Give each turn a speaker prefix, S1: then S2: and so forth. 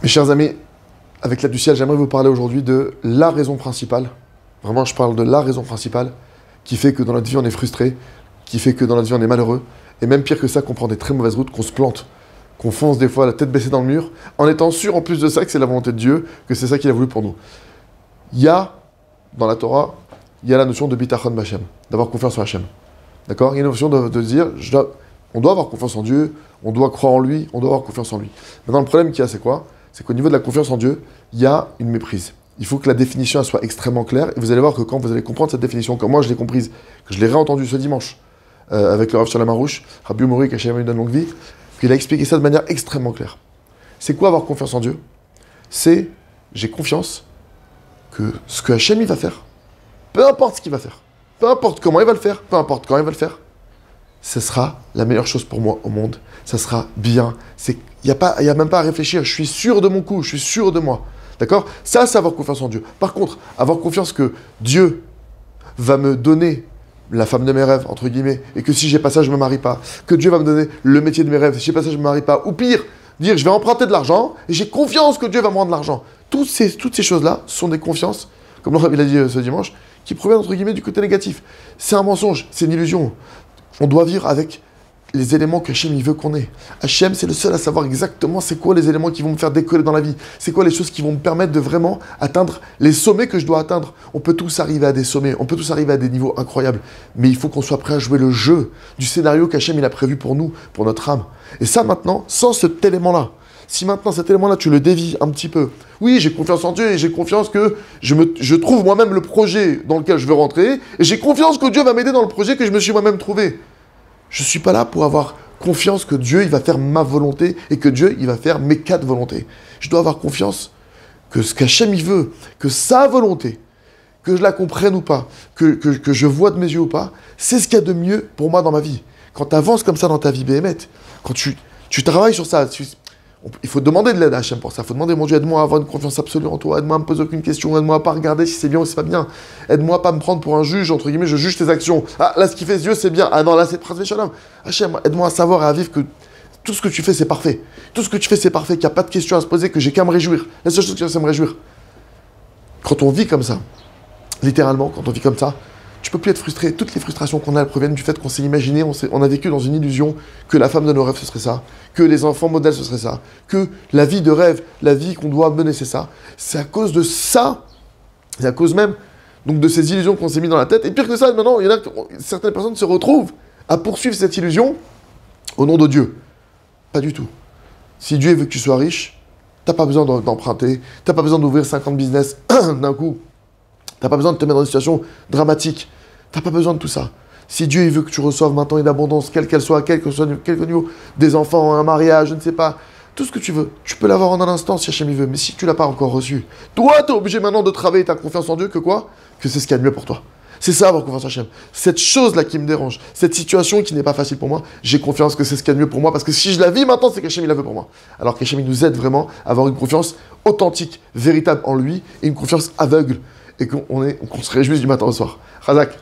S1: Mes chers amis, avec l'aide du ciel, j'aimerais vous parler aujourd'hui de la raison principale. Vraiment, je parle de la raison principale qui fait que dans notre vie, on est frustré, qui fait que dans notre vie, on est malheureux. Et même pire que ça, qu'on prend des très mauvaises routes, qu'on se plante, qu'on fonce des fois la tête baissée dans le mur, en étant sûr en plus de ça que c'est la volonté de Dieu, que c'est ça qu'il a voulu pour nous. Il y a, dans la Torah, il y a la notion de bitachon b'Hashem, d'avoir confiance en Hachem. D'accord? Il y a une notion de dire, on doit avoir confiance en Dieu, on doit croire en lui, on doit avoir confiance en lui. Maintenant, le problème qu'il y a, c'est quoi? C'est qu'au niveau de la confiance en Dieu, il y a une méprise. Il faut que la définition elle soit extrêmement claire, et vous allez voir que quand vous allez comprendre cette définition, comme moi je l'ai comprise, que je l'ai réentendue ce dimanche, avec le Rav Shalom Harouche, Rabbi Umori, qui a une longue vie, qu'il a expliqué ça de manière extrêmement claire. C'est quoi avoir confiance en Dieu? C'est, j'ai confiance que ce que Hachem il va faire, peu importe ce qu'il va faire, peu importe comment il va le faire, peu importe quand il va le faire, ce sera la meilleure chose pour moi au monde, ça sera bien, il n'y a même pas à réfléchir, je suis sûr de mon coup, je suis sûr de moi. D'accord? Ça, c'est avoir confiance en Dieu. Par contre, avoir confiance que Dieu va me donner la femme de mes rêves, entre guillemets, et que si j'ai pas ça, je me marie pas. Que Dieu va me donner le métier de mes rêves, si j'ai pas ça, je me marie pas. Ou pire, dire je vais emprunter de l'argent, et j'ai confiance que Dieu va me rendre l'argent. Toutes ces choses-là sont des confiances, comme le Rabbi l'a dit ce dimanche, qui proviennent, entre guillemets, du côté négatif. C'est un mensonge, c'est une illusion. On doit vivre avec les éléments que Hachem il veut qu'on ait. Hachem, c'est le seul à savoir exactement c'est quoi les éléments qui vont me faire décoller dans la vie. C'est quoi les choses qui vont me permettre de vraiment atteindre les sommets que je dois atteindre. On peut tous arriver à des sommets, on peut tous arriver à des niveaux incroyables. Mais il faut qu'on soit prêt à jouer le jeu du scénario qu'Hachem il a prévu pour nous, pour notre âme. Et ça maintenant, sans cet élément-là. Si maintenant cet élément-là, tu le dévies un petit peu. Oui, j'ai confiance en Dieu et j'ai confiance que je trouve moi-même le projet dans lequel je veux rentrer. Et j'ai confiance que Dieu va m'aider dans le projet que je me suis moi-même trouvé. Je ne suis pas là pour avoir confiance que Dieu il va faire ma volonté et que Dieu il va faire mes 4 volontés. Je dois avoir confiance que ce qu'Hachem il veut, que sa volonté, que je la comprenne ou pas, que je vois de mes yeux ou pas, c'est ce qu'il y a de mieux pour moi dans ma vie. Quand tu avances comme ça dans ta vie, Béhémet, quand tu travailles sur ça, il faut demander de l'aide à Hachem pour ça. Il faut demander, mon Dieu, aide-moi à avoir une confiance absolue en toi. Aide-moi à me poser aucune question. Aide-moi à pas regarder si c'est bien ou si c'est pas bien. Aide-moi à pas me prendre pour un juge, entre guillemets, je juge tes actions. Ah, là, ce qui fait Dieu, c'est bien. Ah non, là, c'est Pras Shalom. Hachem, aide-moi à savoir et à vivre que tout ce que tu fais, c'est parfait. Tout ce que tu fais, c'est parfait, qu'il n'y a pas de questions à se poser, que j'ai qu'à me réjouir. La seule chose qui c'est me réjouir. Quand on vit comme ça, littéralement, quand on vit comme ça, tu peux plus être frustré. Toutes les frustrations qu'on a, elles proviennent du fait qu'on s'est imaginé, on a vécu dans une illusion que la femme de nos rêves, ce serait ça, que les enfants modèles, ce serait ça, que la vie de rêve, la vie qu'on doit mener, c'est ça. C'est à cause de ça, c'est à cause même donc de ces illusions qu'on s'est mis dans la tête. Et pire que ça, maintenant, il y en a certaines personnes se retrouvent à poursuivre cette illusion au nom de Dieu. Pas du tout. Si Dieu veut que tu sois riche, t'as pas besoin d'emprunter, t'as pas besoin d'ouvrir 50 business d'un coup. T'as pas besoin de te mettre dans une situation dramatique. T'as pas besoin de tout ça. Si Dieu il veut que tu reçoives maintenant une abondance, quelle qu'elle soit, quel que niveau, des enfants, un mariage, je ne sais pas, tout ce que tu veux, tu peux l'avoir en un instant si Hachem il veut. Mais si tu l'as pas encore reçu, toi t'es obligé maintenant de travailler ta confiance en Dieu que quoi? Que c'est ce qu'il y a de mieux pour toi. C'est ça avoir confiance en Hachem. Cette chose-là qui me dérange, cette situation qui n'est pas facile pour moi, j'ai confiance que c'est ce qu'il y a de mieux pour moi parce que si je la vis maintenant, c'est qu'Hachem il la veut pour moi. Alors qu'Hachem il nous aide vraiment à avoir une confiance authentique, véritable en lui et une confiance aveugle. Et qu'on se réjouisse du matin au soir. Razak.